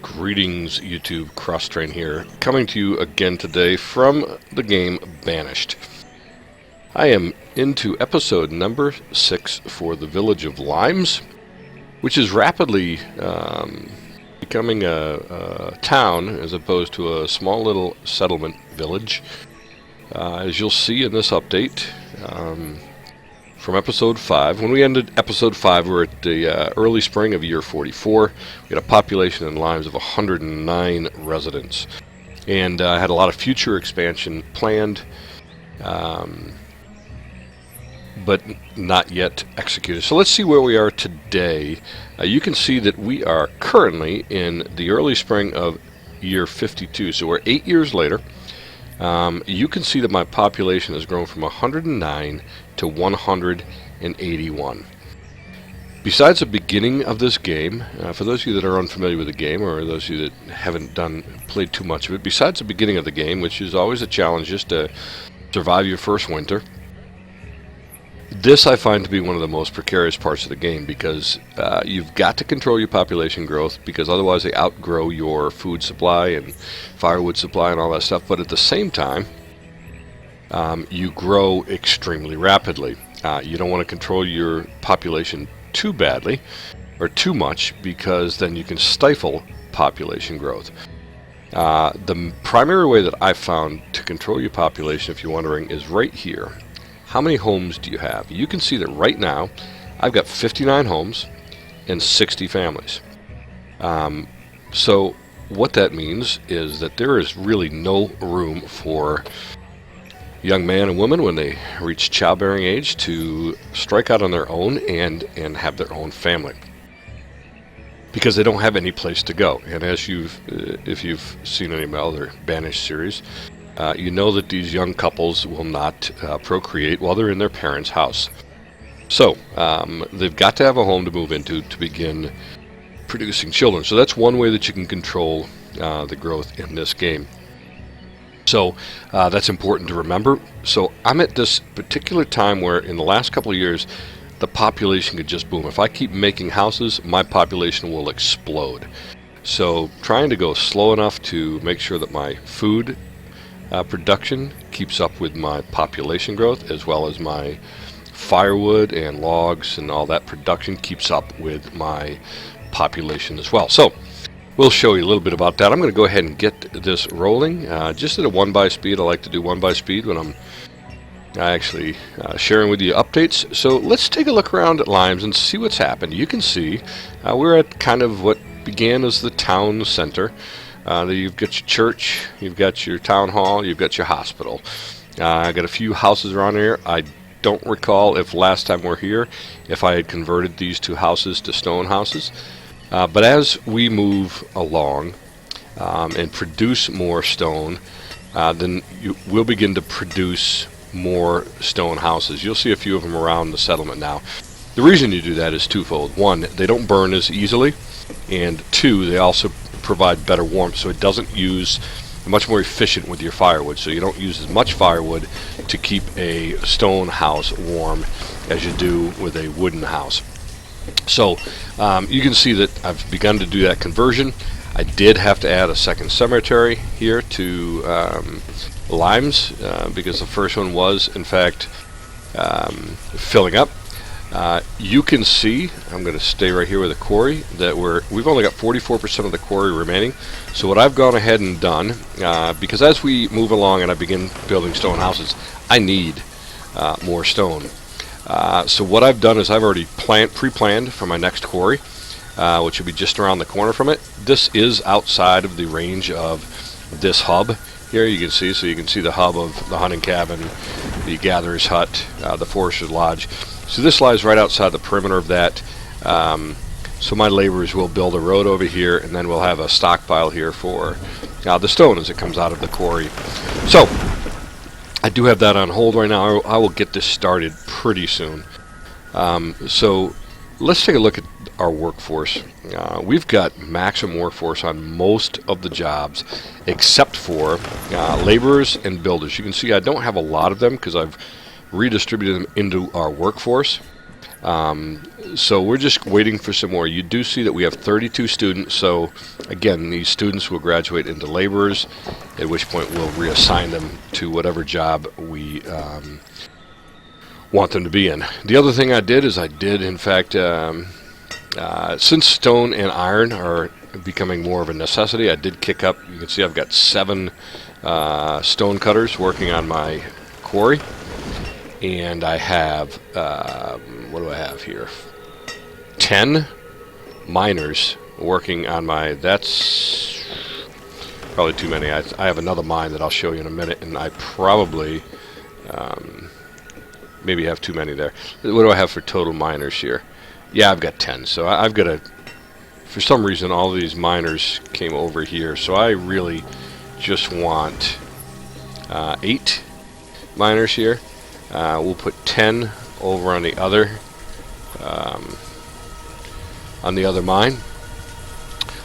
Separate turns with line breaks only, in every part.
Greetings, YouTube. Cross-Train here, coming to you again today from the game Banished. I am into episode number 6 for the village of Limes, which is rapidly becoming a town as opposed to a small little settlement village. As you'll see in this update from episode 5. When we ended episode 5, we were at the early spring of year 44. We had a population in Limes of 109 residents. And I had a lot of future expansion planned, but not yet executed. So let's see where we are today. You can see that we are currently in the early spring of year 52. So we're 8 years later. You can see that my population has grown from 109 to 181. Besides the beginning of this game, for those of you that are unfamiliar with the game, or those of you that haven't played too much of it, besides the beginning of the game, which is always a challenge just to survive your first winter, this I find to be one of the most precarious parts of the game, because you've got to control your population growth, because otherwise they outgrow your food supply and firewood supply and all that stuff. But at the same time, you grow extremely rapidly. You don't want to control your population too badly or too much, because then you can stifle population growth. The primary way that I've found to control your population, if you're wondering, is right here. How many homes do you have? You can see that right now I've got 59 homes and 60 families. So what that means is that there is really no room for young man and woman when they reach childbearing age to strike out on their own and have their own family, because they don't have any place to go. And as if you've seen any of my other Banished series, you know that these young couples will not procreate while they're in their parents' house. So they've got to have a home to move into to begin producing children. So that's one way that you can control the growth in this game. So that's important to remember. So I'm at this particular time where in the last couple of years the population could just boom. If I keep making houses, my population will explode. So trying to go slow enough to make sure that my food production keeps up with my population growth, as well as my firewood and logs and all that production keeps up with my population as well. So we'll show you a little bit about that. I'm going to go ahead and get this rolling just at a 1x speed. I like to do 1x speed when I'm actually sharing with you updates. So let's take a look around at Limes and see what's happened. You can see we're at kind of what began as the town center. You've got your church, you've got your town hall, you've got your hospital. I got a few houses around here. I don't recall if last time we're here if I had converted these two houses to stone houses. But as we move along and produce more stone, then we'll begin to produce more stone houses. You'll see a few of them around the settlement now. The reason you do that is twofold. One, they don't burn as easily, and two, they also provide better warmth, so it doesn't use much more efficient with your firewood. So you don't use as much firewood to keep a stone house warm as you do with a wooden house. So you can see that I've begun to do that conversion. I did have to add a second cemetery here to Limes because the first one was in fact filling up. You can see, I'm going to stay right here with the quarry, that we've only got 44% of the quarry remaining. So what I've gone ahead and done, because as we move along and I begin building stone houses, I need more stone. So what I've done is I've already pre-planned for my next quarry, which will be just around the corner from it. This is outside of the range of this hub here. You can see, so you can see the hub of the hunting cabin, the gatherer's hut, the forester's lodge. So this lies right outside the perimeter of that. So my laborers will build a road over here, and then we'll have a stockpile here for the stone as it comes out of the quarry. So I do have that on hold right now. I will get this started pretty soon. So let's take a look at our workforce. We've got maximum workforce on most of the jobs except for laborers and builders. You can see I don't have a lot of them because I've redistributed them into our workforce. So we're just waiting for some more. You do see that we have 32 students. So again, these students will graduate into laborers, at which point we'll reassign them to whatever job we want them to be in. The other thing I did is in fact, since stone and iron are becoming more of a necessity, I did kick up. You can see I've got 7 stone cutters working on my quarry, and I have what do I have here? 10 miners working on my. That's probably too many. I have another mine that I'll show you in a minute, and I probably maybe have too many there. What do I have for total miners here? Yeah, I've got 10. So I've got for some reason, all these miners came over here. So I really just want 8 miners here. We'll put 10 over on the other mine.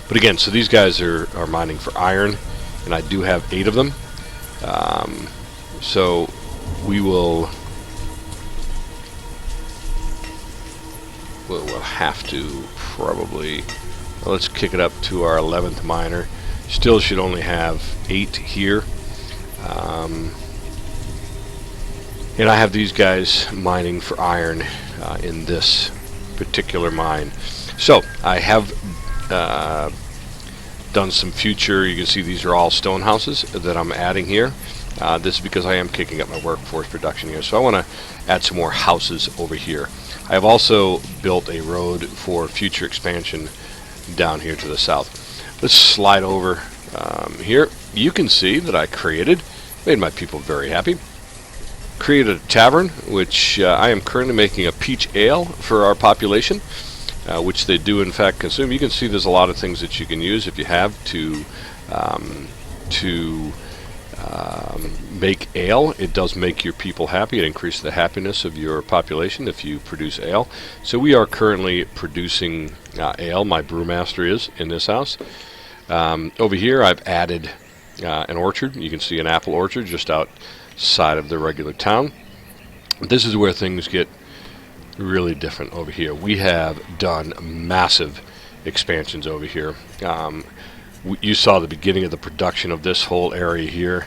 But again, so these guys are mining for iron, and I do have 8 of them. So we'll have to probably, well, let's kick it up to our 11th miner. Still should only have 8 here. And I have these guys mining for iron in this particular mine. So I have done some future. You can see these are all stone houses that I'm adding here. This is because I am kicking up my workforce production here. So I want to add some more houses over here. I have also built a road for future expansion down here to the south. Let's slide over here. You can see that I made my people very happy. Created a tavern, which I am currently making a peach ale for our population, which they do in fact consume. You can see there's a lot of things that you can use if you have to make ale. It does make your people happy. It increases the happiness of your population if you produce ale. So we are currently producing ale. My brewmaster is in this house. Over here I've added an orchard. You can see an apple orchard just outside of the regular town. This is where things get really different over here. We have done massive expansions over here. You saw the beginning of the production of this whole area here.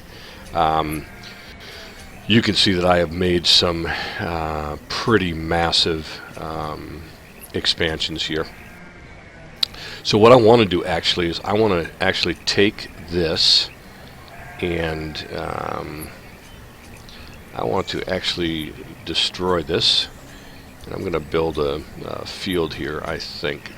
You can see that I have made some pretty massive expansions here. So what I want to do actually is I want to actually take this and I want to actually destroy this. And I'm going to build a field here, I think.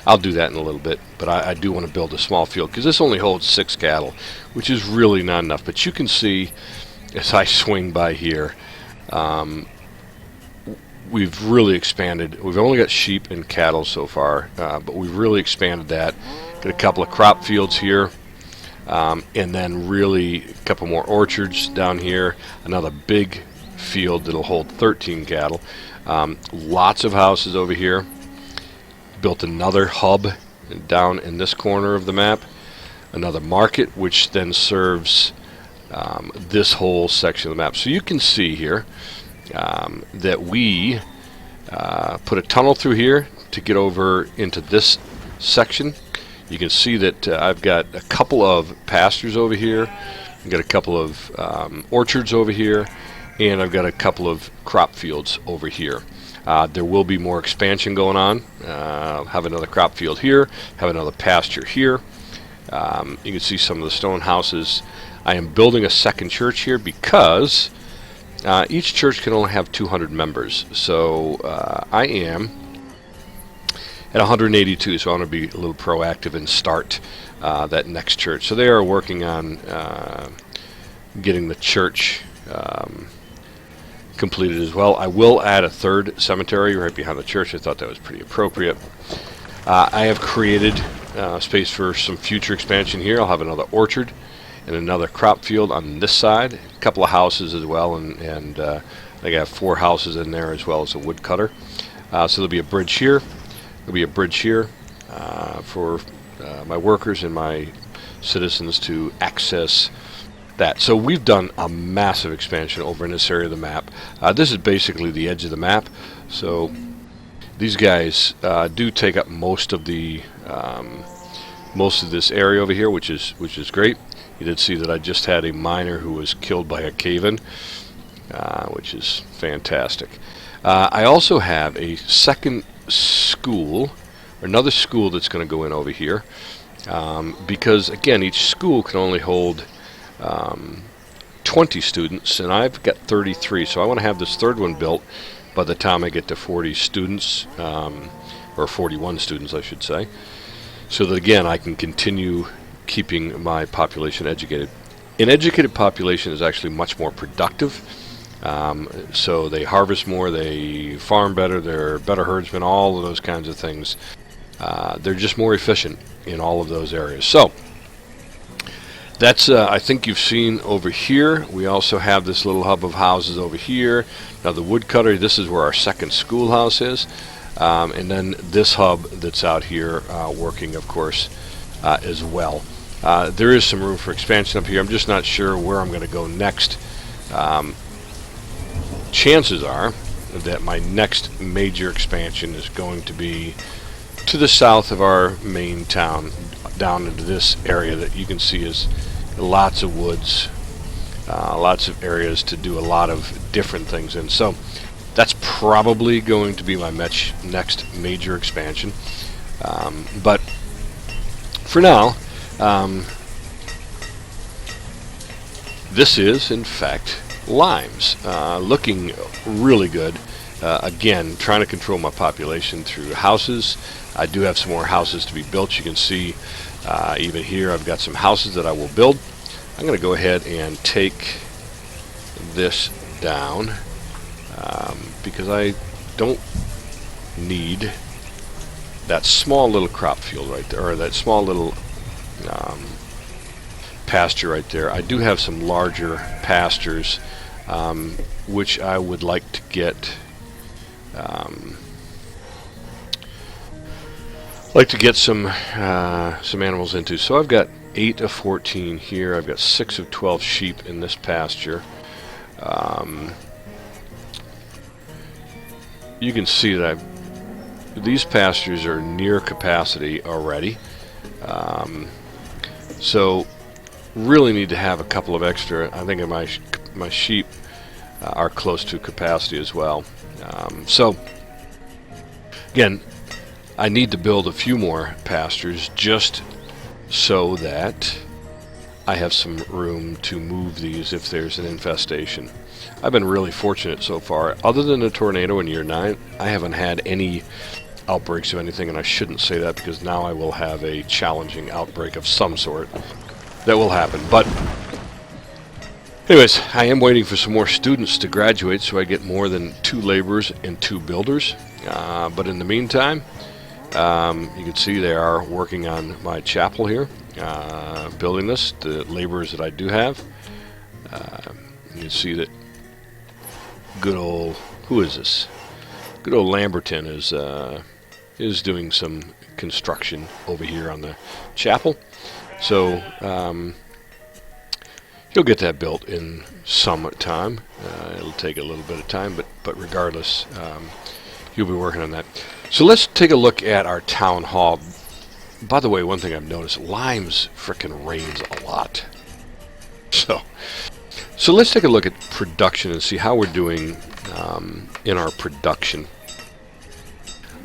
I'll do that in a little bit, but I do want to build a small field because this only holds 6 cattle, which is really not enough. But you can see as I swing by here, we've really expanded. We've only got sheep and cattle so far, but we've really expanded that. Got a couple of crop fields here, and then really a couple more orchards down here. Another big field that'll hold 13 cattle. Lots of houses over here. Built another hub down in this corner of the map. Another market, which then serves this whole section of the map. So you can see here that we put a tunnel through here to get over into this section. You can see that I've got a couple of pastures over here. I've got a couple of orchards over here, and I've got a couple of crop fields over here. There will be more expansion going on. Have another crop field here, have another pasture here. You can see some of the stone houses. I am building a second church here because each church can only have 200 members. So I am at 182, so I want to be a little proactive and start that next church. So they are working on getting the church completed as well. I will add a third cemetery right behind the church. I thought that was pretty appropriate. I have created space for some future expansion here. I'll have another orchard and another crop field on this side, a couple of houses as well, and I think I have 4 houses in there as well as a woodcutter. So there'll be a bridge here. There'll be a bridge here for my workers and my citizens to access that. So we've done a massive expansion over in this area of the map. This is basically the edge of the map. So these guys do take up most of the most of this area over here, which is great. You did see that I just had a miner who was killed by a cave-in, which is fantastic. I also have a second school, another school that's going to go in over here, because again, each school can only hold 20 students, and I've got 33, so I want to have this third one built by the time I get to 40 students, or 41 students I should say, so that again I can continue keeping my population educated. An educated population is actually much more productive, so they harvest more, they farm better, they're better herdsmen, all of those kinds of things. They're just more efficient in all of those areas. So that's I think you've seen over here. We also have this little hub of houses over here. Now the woodcutter, this is where our second schoolhouse is, and then this hub that's out here working, of course, as well. There is some room for expansion up here. I'm just not sure where I'm going to go next. Chances are that my next major expansion is going to be to the south of our main town, down into this area that you can see is lots of woods, lots of areas to do a lot of different things in. So that's probably going to be my next major expansion. But for now, this is in fact limes, looking really good. Again, trying to control my population through houses. I do have some more houses to be built. You can see even here I've got some houses that I will build. I'm going to go ahead and take this down because I don't need that small little crop field right there, or that small little pasture right there. I do have some larger pastures which I would like to get some animals into. So I've got 8 of 14 here. I've got 6 of 12 sheep in this pasture. You can see that these pastures are near capacity already. So really need to have a couple of extra. I think my sheep are close to capacity as well. So again, I need to build a few more pastures just so that I have some room to move these if there's an infestation. I've been really fortunate so far. Other than a tornado in year 9, I haven't had any outbreaks of anything, and I shouldn't say that because now I will have a challenging outbreak of some sort that will happen. But anyways, I am waiting for some more students to graduate so I get more than 2 laborers and 2 builders. But in the meantime, you can see they are working on my chapel here, building this, the laborers that I do have. You can see that good old, who is this? Good old Lamberton is doing some construction over here on the chapel. So he'll get that built in some time. It'll take a little bit of time, but regardless, he'll be working on that. So let's take a look at our town hall. By the way, one thing I've noticed, limes frickin' rains a lot. So let's take a look at production and see how we're doing in our production.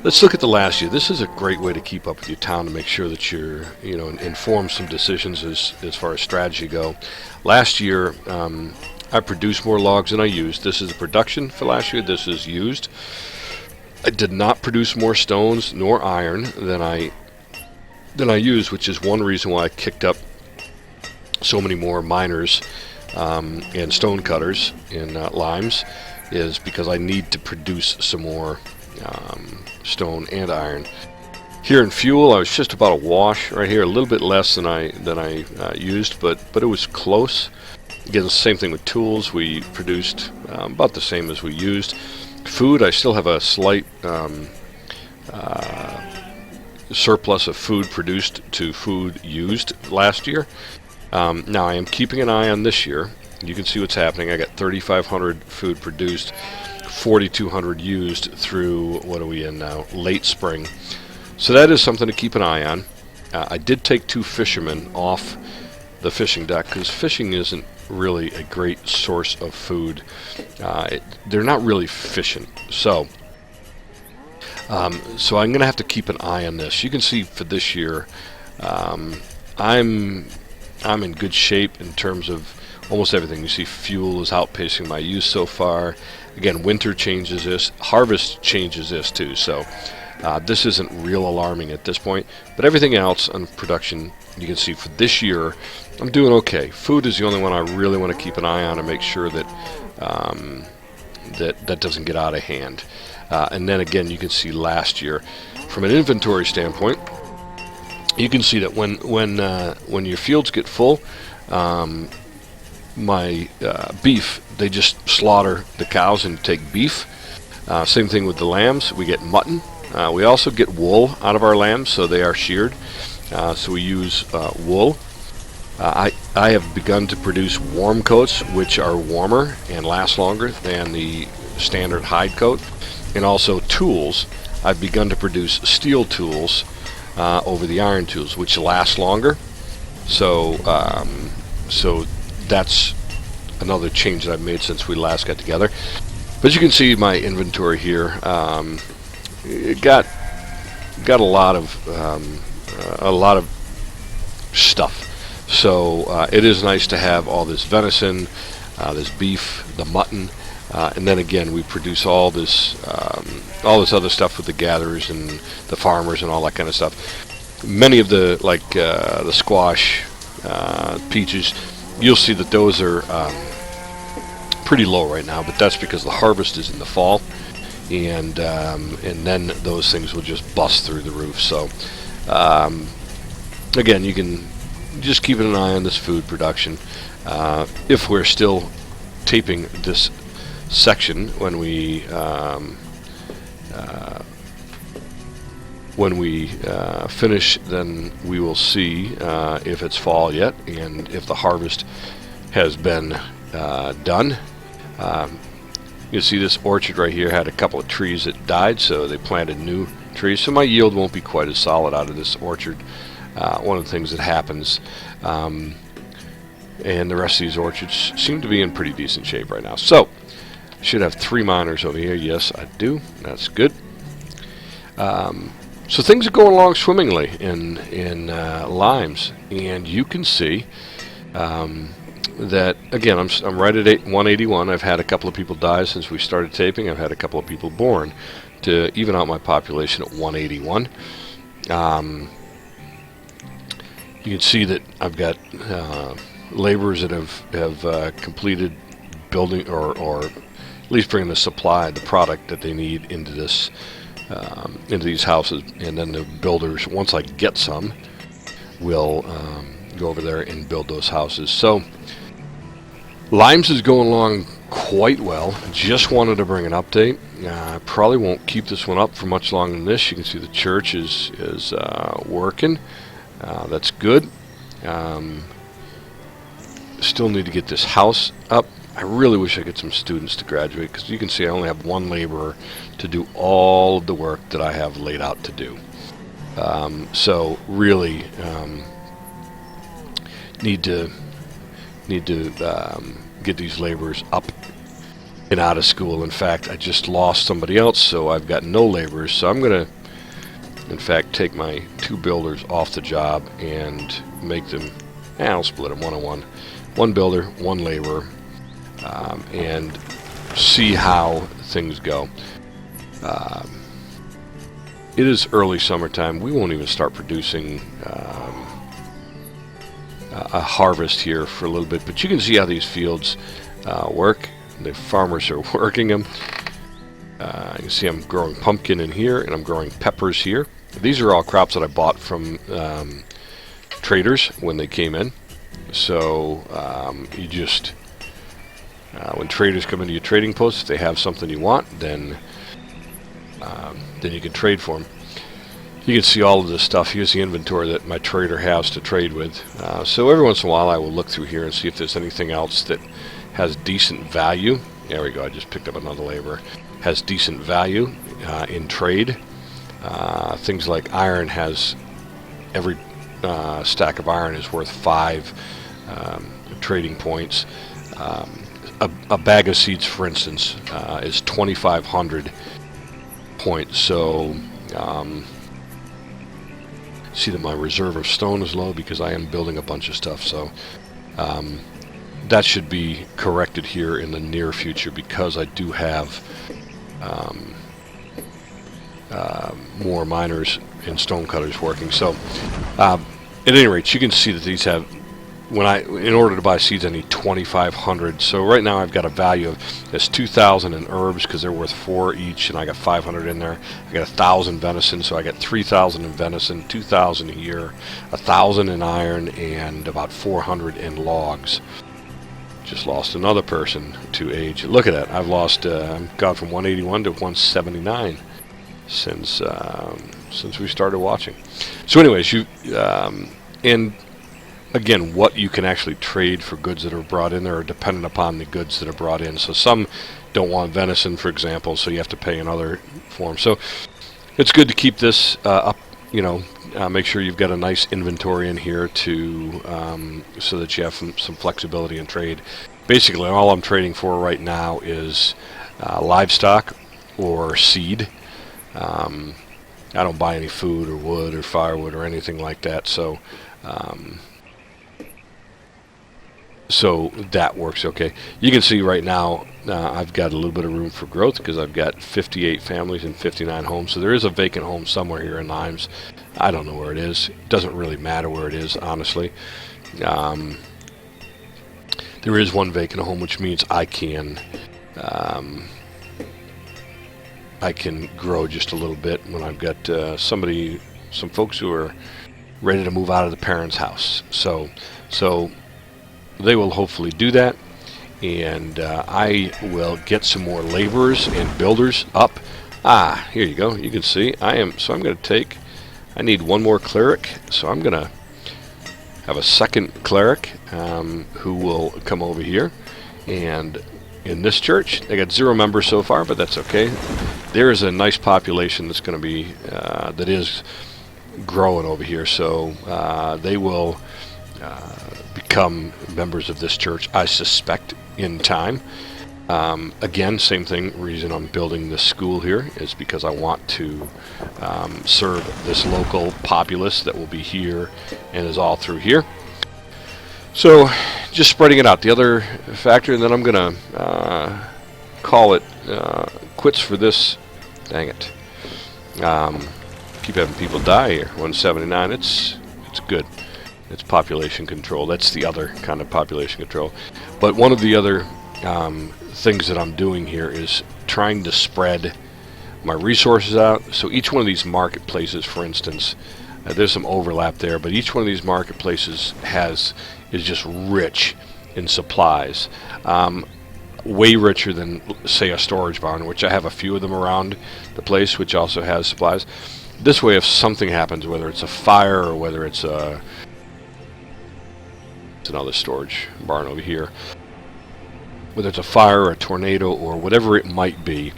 Let's look at the last year. This is a great way to keep up with your town to make sure that you're, inform some decisions as far as strategy go. Last year, I produced more logs than I used. This is the production for last year. This is used. I did not produce more stones nor iron than I used, which is one reason why I kicked up so many more miners and stone cutters in limes, is because I need to produce some more stone and iron. Here in fuel, I was just about a wash right here, a little bit less than I used, but it was close. Again, the same thing with tools. We produced about the same as we used. Food, I still have a slight surplus of food produced to food used last year. Now I am keeping an eye on this year. You can see what's happening. I got 3,500 food produced, 4,200 used through, what are we in now, late spring. So that is something to keep an eye on. I did take 2 fishermen off the fishing deck because fishing isn't really a great source of food. They're not really fishing. So so I'm going to have to keep an eye on this. You can see for this year, I'm in good shape in terms of almost everything. You see fuel is outpacing my use so far. Again, winter changes this. Harvest changes this too. So this isn't real alarming at this point. But everything else on production, you can see for this year, I'm doing okay. Food is the only one I really want to keep an eye on and make sure that that doesn't get out of hand. And then again, you can see last year, from an inventory standpoint, you can see that when your fields get full, my beef, they just slaughter the cows and take beef. Same thing with the lambs. We get mutton. We also get wool out of our lambs, so they are sheared. So we use wool. I have begun to produce warm coats, which are warmer and last longer than the standard hide coat. And also tools. I've begun to produce steel tools over the iron tools, which last longer. So so that's another change that I've made since we last got together. But you can see my inventory here. It got a lot of stuff. So it is nice to have all this venison, this beef, the mutton, and then again we produce all this other stuff with the gatherers and the farmers and all that kind of stuff. Many of the the squash, peaches, you'll see that those are pretty low right now, but that's because the harvest is in the fall, and then those things will just bust through the roof. So again, you can just keep an eye on this food production. If we're still taping this section when we finish, then we will see if it's fall yet and if the harvest has been done. You see this orchard right here had a couple of trees that died, so they planted new trees, so my yield won't be quite as solid out of this orchard. One of the things that happens, and the rest of these orchards seem to be in pretty decent shape right now. So I should have 3 miners over here. Yes, I do. That's good. So things are going along swimmingly in limes, and you can see that again. I'm right at 181. I've had a couple of people die since we started taping. I've had a couple of people born to even out my population at 181. You can see that I've got laborers that have completed building or at least bringing the supply, the product that they need into this into these houses, and then the builders, once I get some, will go over there and build those houses. So limes is going along quite well. Just wanted to bring an update. I probably won't keep this one up for much longer than this. You can see the church is working. That's good. Still need to get this house up. I really wish I could get some students to graduate, because you can see I only have 1 laborer to do all of the work that I have laid out to do. So really need to get these laborers up and out of school. In fact, I just lost somebody else, so I've got no laborers. So I'm going to, in fact, take my 2 builders off the job and make them, I'll split them 1-on-1. 1 builder, 1 laborer, and see how things go. It is early summertime. We won't even start producing a harvest here for a little bit, but you can see how these fields work. The farmers are working them. You can see I'm growing pumpkin in here, and I'm growing peppers here. These are all crops that I bought from traders when they came in. So you just when traders come into your trading post, if they have something you want, then you can trade for them. You can see all of this stuff. Here's the inventory that my trader has to trade with. So every once in a while I will look through here and see if there's anything else that has decent value. There we go, I just picked up another laborer. Has decent value in trade. Things like iron has, every stack of iron is worth 5 trading points. A bag of seeds, for instance, is 2,500 points. So see that my reserve of stone is low because I am building a bunch of stuff. So that should be corrected here in the near future because I do have more miners and stone cutters working. So at any rate, you can see that these have, in order to buy seeds I need 2,500. So right now I've got a value of, there's 2,000 in herbs because they're worth 4 each, and I got 500 in there. I got 1,000 venison, so I got 3,000 in venison, 2,000 here, 1,000 in iron, and about 400 in logs. Just lost another person to age. Look at that, I've lost, gone from 181 to 179 since we started watching. So anyways, and again, what you can actually trade for goods that are brought in there are dependent upon the goods that are brought in. So some don't want venison, for example, so you have to pay in other forms. So it's good to keep this up, make sure you've got a nice inventory in here to so that you have some flexibility in trade. Basically, all I'm trading for right now is livestock or seed. I don't buy any food or wood or firewood or anything like that. So so that works okay. You can see right now I've got a little bit of room for growth because I've got 58 families and 59 homes. So there is a vacant home somewhere here in Limes. I don't know where it is. It doesn't really matter where it is, honestly. There is one vacant home, which means I can grow just a little bit when I've got some folks who are ready to move out of the parents' house. So they will hopefully do that, and I will get some more laborers and builders up. Here you go. You can see I'm going to take, I need one more cleric, so I'm going to have a second cleric who will come over here. And in this church, they got 0 members so far, but that's okay. There is a nice population that's going to be that is growing over here, so they will become members of this church, I suspect, in time. Again, same thing, reason I'm building this school here is because I want to serve this local populace that will be here and is all through here. So just spreading it out. The other factor, and then I'm going to call it quits for this. Dang it. Keep having people die here. 179, it's good. It's population control. That's the other kind of population control. But one of the other things that I'm doing here is trying to spread my resources out. So each one of these marketplaces, for instance, there's some overlap there, but each one of these marketplaces is just rich in supplies. Way richer than, say, a storage barn, which I have a few of them around the place, which also has supplies. This way, if something happens, whether it's a fire or whether it's another storage barn over here, whether it's a fire or a tornado or whatever it might be,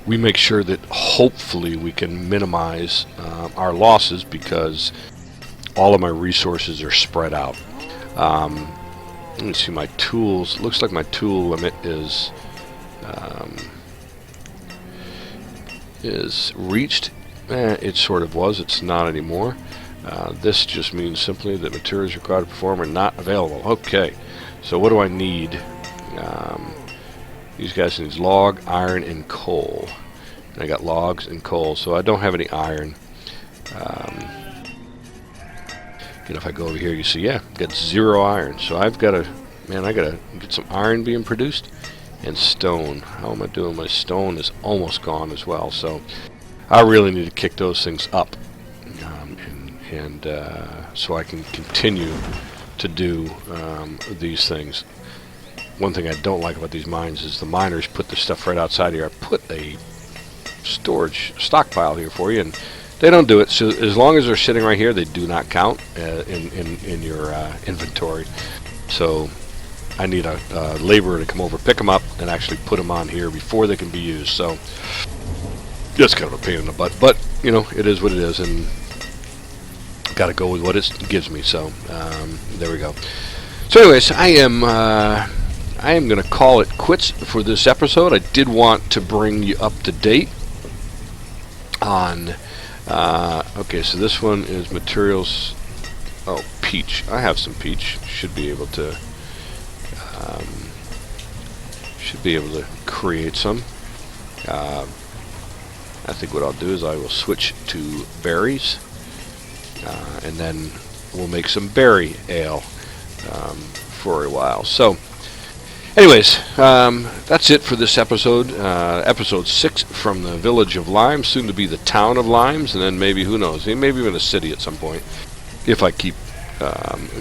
we make sure that hopefully we can minimize our losses because all of my resources are spread out. Let me see my tools. Looks like my tool limit is reached. It sort of was. It's not anymore. This just means simply that materials required to perform are not available. Okay, so what do I need? These guys need log, iron, and coal. And I got logs and coal, so I don't have any iron. And if I go over here, you see, yeah, got 0 iron. So I've got to, I got to get some iron being produced and stone. How am I doing? My stone is almost gone as well. So I really need to kick those things up. And so I can continue to do these things. One thing I don't like about these mines is the miners put the stuff right outside here. I put a storage stockpile here for you, and they don't do it. So as long as they're sitting right here, they do not count in your inventory. So I need a laborer to come over, pick them up, and actually put them on here before they can be used. So that's kind of a pain in the butt, but you know, it is what it is, and got to go with what it gives me. So there we go. So anyways, I am going to call it quits for this episode. I did want to bring you up to date on okay, so this one is materials. Oh, peach. I have some peach. Should be able to create some. I think what I'll do is I will switch to berries, and then we'll make some berry ale for a while. So anyways, that's it for this episode. Episode 6 from the village of Limes, soon to be the town of Limes, and then maybe, who knows, maybe even a city at some point, if I keep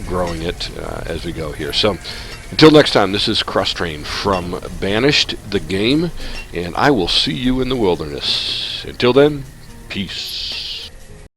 growing it as we go here. So until next time, this is Crosstrain from Banished, the game, and I will see you in the wilderness. Until then, peace.